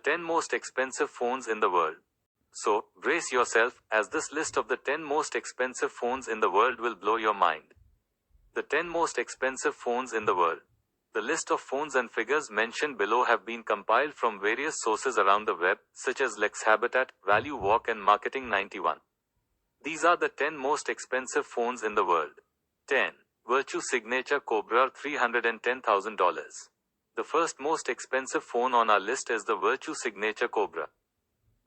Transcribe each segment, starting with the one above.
10 most expensive phones in the world. So, brace yourself, as this list of the 10 most expensive phones in the world will blow your mind. The 10 most expensive phones in the world. The list of phones and figures mentioned below have been compiled from various sources around the web, such as LexHabitat, Value Walk and Marketing 91. These are the 10 most expensive phones in the world. 10. Virtu Signature Cobra $310,000. The first most expensive phone on our list is the Virtu Signature Cobra.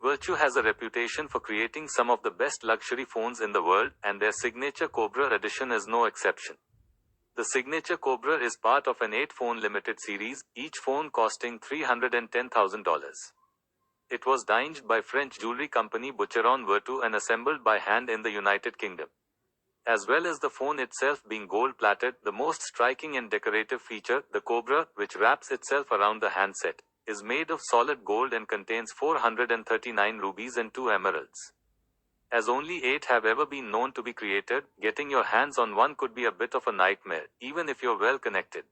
Virtu has a reputation for creating some of the best luxury phones in the world, and their Signature Cobra edition is no exception. The Signature Cobra is part of an 8-phone limited series, each phone costing $310,000. It was designed by French jewelry company Boucheron Virtu and assembled by hand in the United Kingdom. As well as the phone itself being gold-plated, the most striking and decorative feature, the Cobra, which wraps itself around the handset, is made of solid gold and contains 439 rubies and 2 emeralds. As only 8 have ever been known to be created, getting your hands on one could be a bit of a nightmare, even if you're well connected.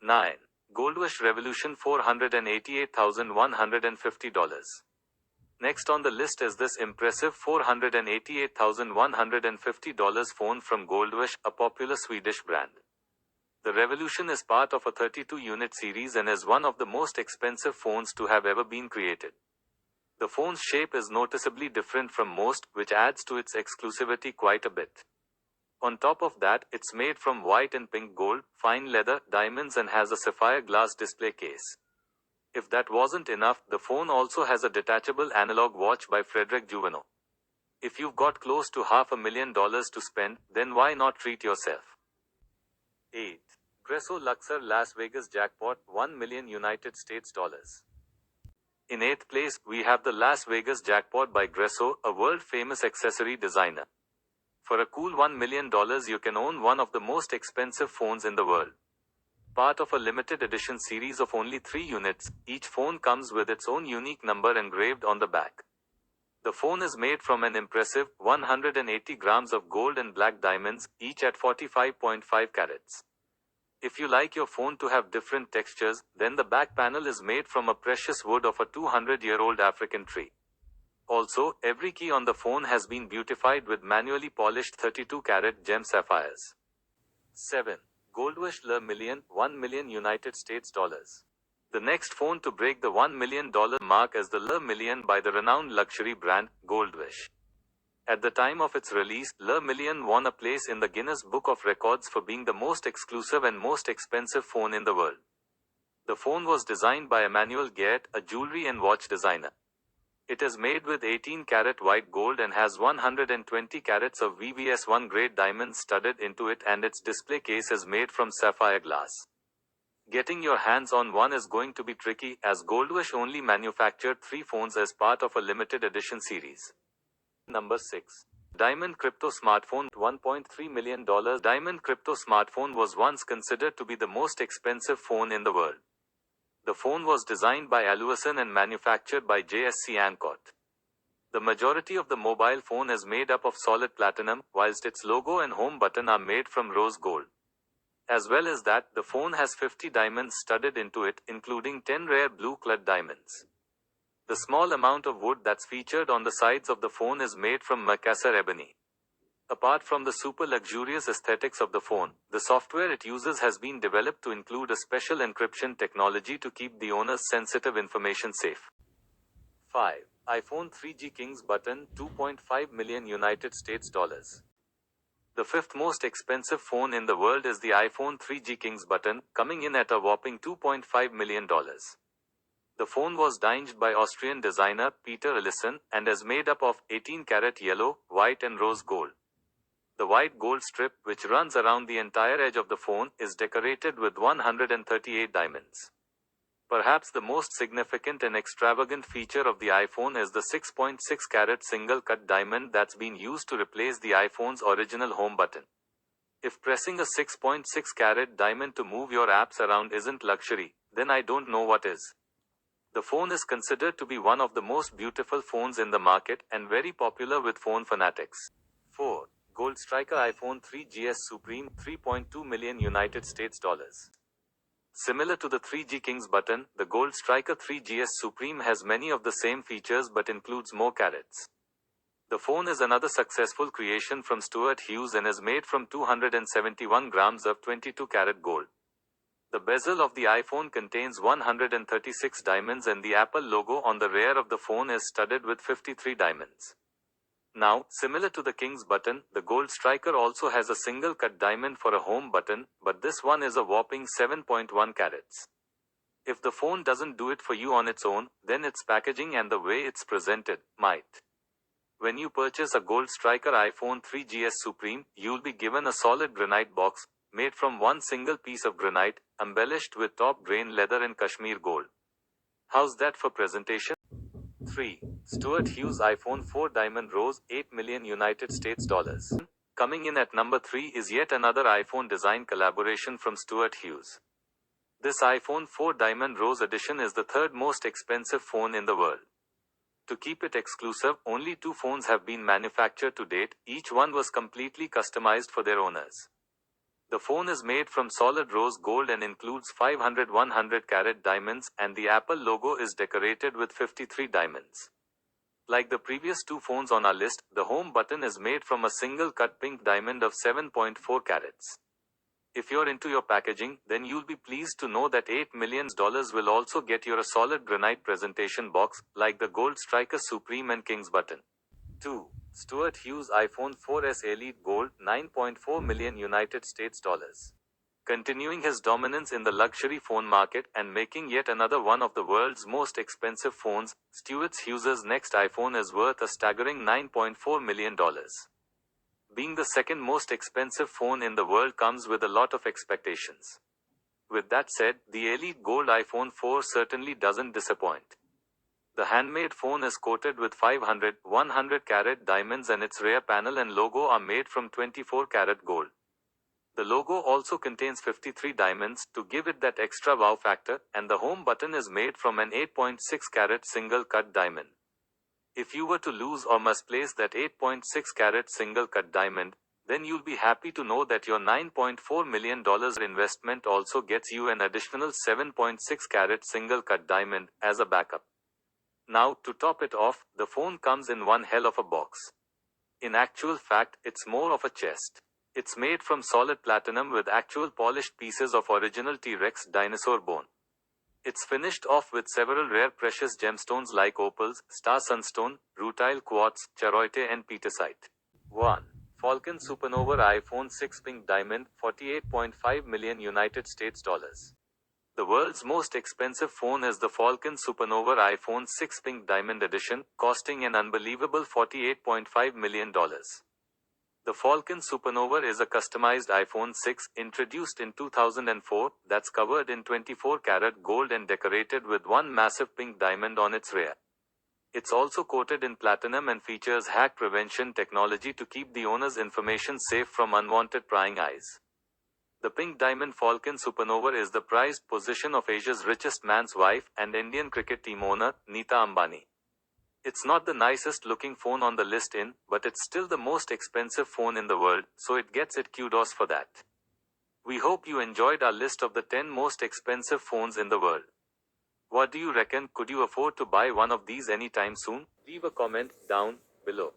9. Goldwish Revolution $488,150. Next on the list is this impressive $488,150 phone from Goldwish, a popular Swedish brand. The Revolution is part of a 32-unit series and is one of the most expensive phones to have ever been created. The phone's shape is noticeably different from most, which adds to its exclusivity quite a bit. On top of that, it's made from white and pink gold, fine leather, diamonds and has a sapphire glass display case. If that wasn't enough, the phone also has a detachable analog watch by Frederick Juveno. If you've got close to $500,000 to spend, then why not treat yourself? 8. Gresso Luxor Las Vegas Jackpot, $1 million United States dollars. In 8th place, we have the Las Vegas Jackpot by Gresso, a world-famous accessory designer. For a cool $1 million you can own one of the most expensive phones in the world. Part of a limited edition series of only 3 units, each phone comes with its own unique number engraved on the back. The phone is made from an impressive 180 grams of gold and black diamonds, each at 45.5 carats. If you like your phone to have different textures, then the back panel is made from a precious wood of a 200-year-old African tree. Also, every key on the phone has been beautified with manually polished 32-carat gem sapphires. 7. Goldwish Le Million, $1 million United States dollars. The next phone to break the $1 million mark is the Le Million by the renowned luxury brand, Goldwish. At the time of its release, Le Million won a place in the Guinness Book of Records for being the most exclusive and most expensive phone in the world. The phone was designed by Emmanuel Guert, a jewelry and watch designer. It is made with 18-carat white gold and has 120 carats of VVS1 grade diamonds studded into it, and its display case is made from sapphire glass. Getting your hands on one is going to be tricky, as Goldwish only manufactured 3 phones as part of a limited edition series. Number 6. Diamond Crypto Smartphone, $1.3 million. Diamond Crypto Smartphone was once considered to be the most expensive phone in the world. The phone was designed by Aluason and manufactured by JSC Ancott. The majority of the mobile phone is made up of solid platinum, whilst its logo and home button are made from rose gold. As well as that, the phone has 50 diamonds studded into it, including 10 rare blue clad diamonds. The small amount of wood that's featured on the sides of the phone is made from Macassar ebony. Apart from the super luxurious aesthetics of the phone, the software it uses has been developed to include a special encryption technology to keep the owner's sensitive information safe. 5. iPhone 3G Kings button, $2.5 million United States dollars. The 5th most expensive phone in the world is the iPhone 3G Kings button, coming in at a whopping $2.5 million. The phone was designed by Austrian designer Peter Ellison and is made up of 18-carat yellow, white and rose gold. The white gold strip, which runs around the entire edge of the phone, is decorated with 138 diamonds. Perhaps the most significant and extravagant feature of the iPhone is the 6.6-carat single-cut diamond that's been used to replace the iPhone's original home button. If pressing a 6.6-carat diamond to move your apps around isn't luxury, then I don't know what is. The phone is considered to be one of the most beautiful phones in the market and very popular with phone fanatics. 4. Gold Striker iPhone 3GS Supreme, $3.2 million United States dollars. Similar to the 3G Kings button, the Gold Striker 3GS Supreme has many of the same features but includes more carats. The phone is another successful creation from Stuart Hughes and is made from 271 grams of 22-carat gold. The bezel of the iPhone contains 136 diamonds and the Apple logo on the rear of the phone is studded with 53 diamonds. Now, similar to the King's button, the Gold Striker also has a single-cut diamond for a home button, but this one is a whopping 7.1 carats. If the phone doesn't do it for you on its own, then its packaging and the way it's presented might. When you purchase a Gold Striker iPhone 3GS Supreme, you'll be given a solid granite box, made from one single piece of granite, embellished with top-grain leather and Kashmir gold. How's that for presentation? 3. Stuart Hughes iPhone 4 Diamond Rose, 8 million United States dollars. Coming in at number 3 is yet another iPhone design collaboration from Stuart Hughes. This iPhone 4 Diamond Rose edition is the third most expensive phone in the world. To keep it exclusive, only 2 phones have been manufactured to date, each one was completely customized for their owners. The phone is made from solid rose gold and includes 500 100-carat diamonds, and the Apple logo is decorated with 53 diamonds. Like the previous 2 phones on our list, the home button is made from a single-cut pink diamond of 7.4 carats. If you're into your packaging, then you'll be pleased to know that $8 million will also get you a solid granite presentation box, like the Gold Striker Supreme and King's button. 2. Stuart Hughes iPhone 4S Elite Gold, 9.4 million United States dollars. Continuing his dominance in the luxury phone market and making yet another one of the world's most expensive phones, Stuart Hughes' next iPhone is worth a staggering $9.4 million. Being the second most expensive phone in the world comes with a lot of expectations. With that said, the Elite Gold iPhone 4 certainly doesn't disappoint. The handmade phone is coated with 500, 100-carat diamonds and its rear panel and logo are made from 24-carat gold. The logo also contains 53 diamonds to give it that extra wow factor, and the home button is made from an 8.6-carat single-cut diamond. If you were to lose or misplace that 8.6-carat single-cut diamond, then you'll be happy to know that your $9.4 million investment also gets you an additional 7.6-carat single-cut diamond as a backup. Now, to top it off, the phone comes in one hell of a box. In actual fact, it's more of a chest. It's made from solid platinum with actual polished pieces of original T-Rex dinosaur bone. It's finished off with several rare precious gemstones like opals, star sunstone, rutile quartz, charoite and petersite. 1. Falcon Supernova iPhone 6 Pink Diamond, 48.5 million United States dollars. The world's most expensive phone is the Falcon Supernova iPhone 6 Pink Diamond Edition, costing an unbelievable $48.5 million. The Falcon Supernova is a customized iPhone 6, introduced in 2004, that's covered in 24-karat gold and decorated with one massive pink diamond on its rear. It's also coated in platinum and features hack prevention technology to keep the owner's information safe from unwanted prying eyes. The pink diamond Falcon Supernova is the prized possession of Asia's richest man's wife and Indian cricket team owner, Neeta Ambani. It's not the nicest looking phone on the list but it's still the most expensive phone in the world, so it gets it kudos for that. We hope you enjoyed our list of the 10 most expensive phones in the world. What do you reckon? Could you afford to buy one of these anytime soon? Leave a comment down below.